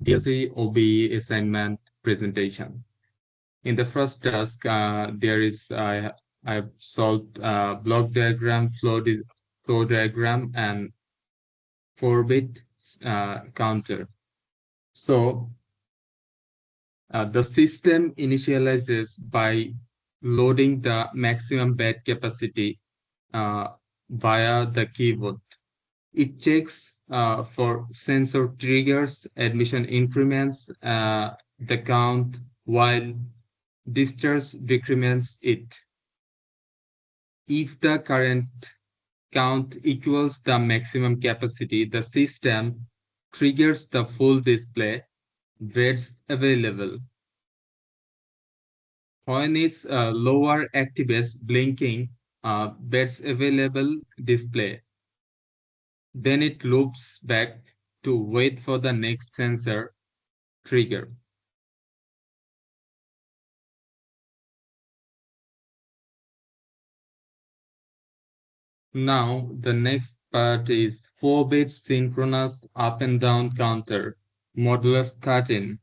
DSC OBE assignment presentation. In the first task, I've solved block diagram, flow diagram, and 4-bit counter. So the system initializes by loading the maximum bed capacity uh, via the keyboard. It checks for sensor triggers, admission increments the count, while distance decrements it. If the current count equals the maximum capacity, the system triggers the full display, beds available. When is lower activates blinking beds available display. Then it loops back to wait for the next sensor trigger. Now the next part is 4-bit synchronous up and down counter, modulus 13.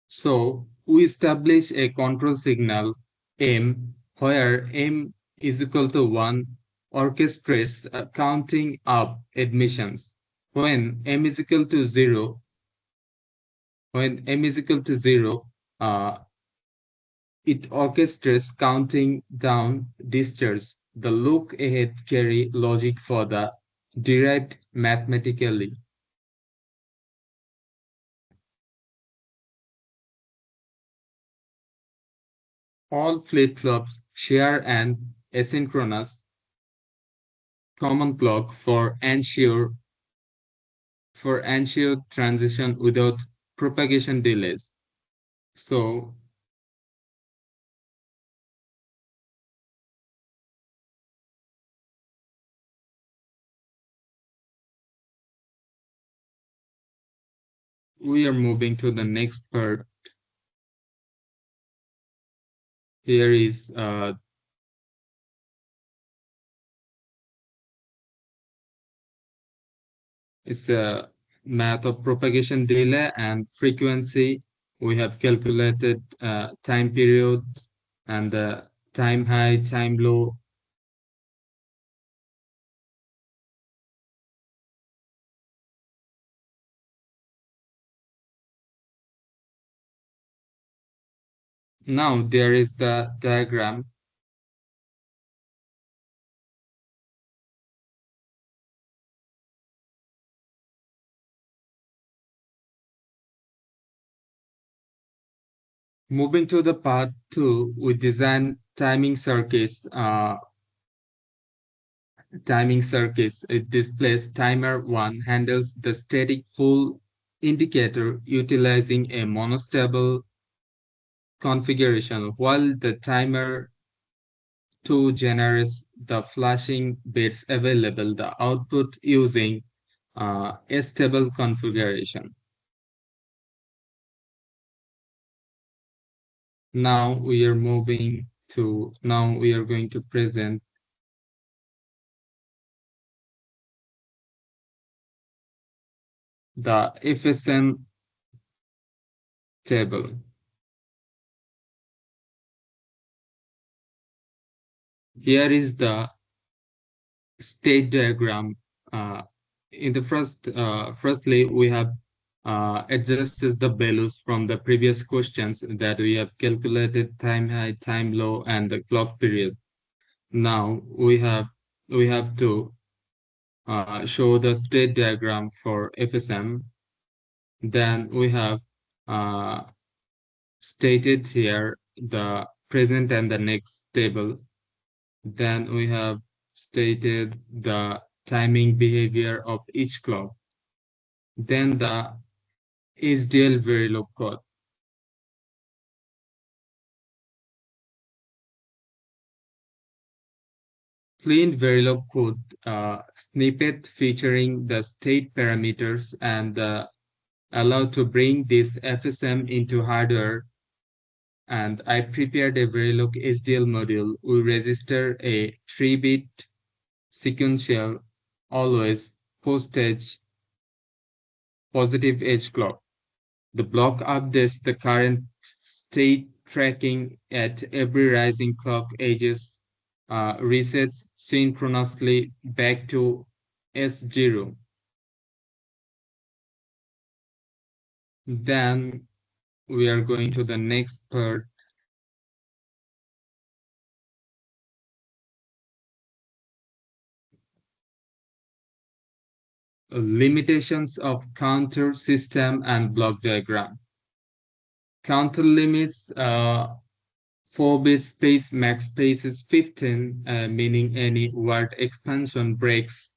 So we establish a control signal M, where M is equal to 1, orchestrates counting up admissions. When M is equal to 0, when M is equal to 0, it orchestrates counting down distance. The look ahead carry logic for the derived mathematically. All flip-flops share an asynchronous common clock for ensure transition without propagation delays. So we are moving to the next part. Here is it's a math of propagation delay and frequency. We have calculated time period and time high, time low. Now there is the diagram. Moving to the part 2, we design timing circuits. It displays timer 1 handles the static full indicator utilizing a monostable configuration, while the timer 2 generates the flashing bits available, the output using a stable configuration. Now we are going to present the FSM table. Here is the state diagram. In the firstly, we have adjusted the values from the previous questions that we have calculated time high, time low, and the clock period. Now we have to show the state diagram for FSM. Then we have stated here the present and the next table. Then we have stated the timing behavior of each clock. Then the HDL Verilog code. Clean Verilog code snippet featuring the state parameters and allow to bring this FSM into hardware. And I prepared a Verilog HDL module. We register a 3-bit sequential, always, postage, positive edge clock. The block updates the current state tracking at every rising clock edges, resets synchronously back to S0. Then we are going to the next part, limitations of counter system and block diagram. Counter limits 4-bit space max space is 15, meaning any word expansion breaks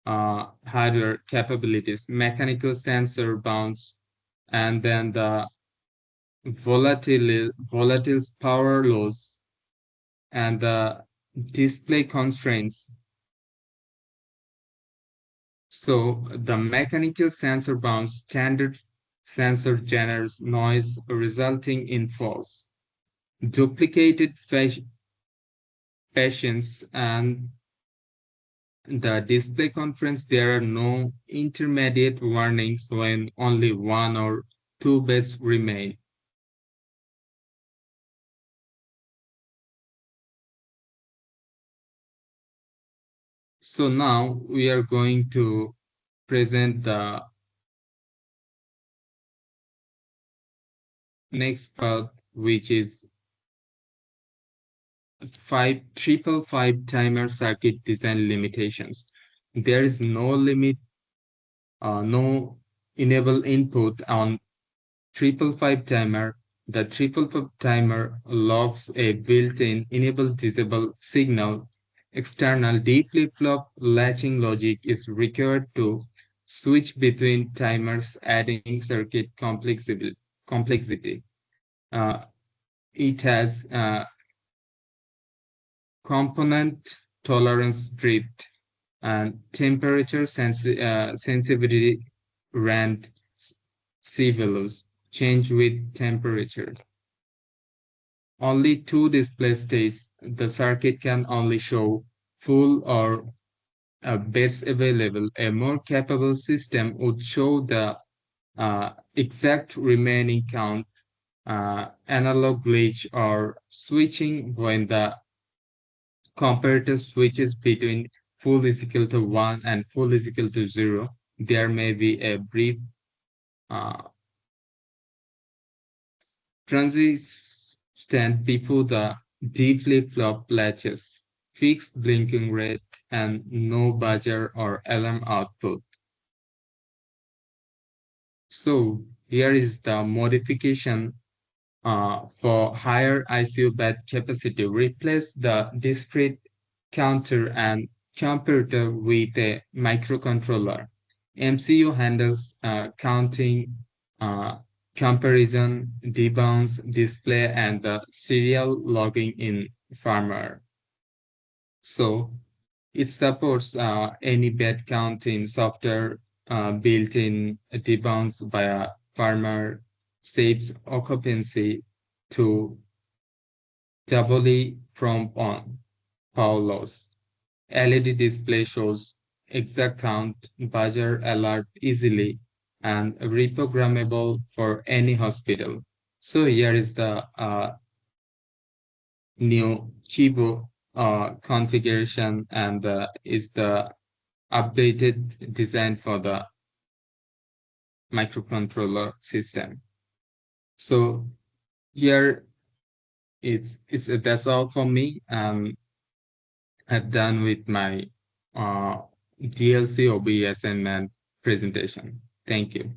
hardware capabilities, mechanical sensor bounds, and then the volatile power loss and the display constraints. So the mechanical sensor bounds standard sensor generates noise resulting in false, duplicated patients, and the display conference, there are no intermediate warnings when only one or two bits remain. So now we are going to present the next part, which is triple five timer circuit design limitations. There is no limit, no enable input on triple five timer. The triple five timer logs a built-in enable disable signal. External D flip-flop latching logic is required to switch between timers, adding circuit complexity. Uh, it has component tolerance drift and temperature sensitivity rand C values change with temperature. Only two display states. The circuit can only show full or bits available. A more capable system would show the exact remaining count, analog glitch, or switching when the comparative switches between full is equal to 1 and full is equal to 0. There may be a brief uh, transition before the D flip-flop latches, fixed blinking rate, and no buzzer or alarm output. So here is the modification for higher ICU bed capacity. Replace the discrete counter and computer with a microcontroller. MCU handles counting, uh, comparison, debounce, display, and the serial logging in firmware. So it supports any bed counting software built in debounce via firmware, saves occupancy to doubly from on power loss. LED display shows exact count, buzzer alert easily, and reprogrammable for any hospital. So here is the new keyboard configuration, and is the updated design for the microcontroller system. So here it's that's all for me. I've done with my uh, DLC OBE assignment presentation. Thank you.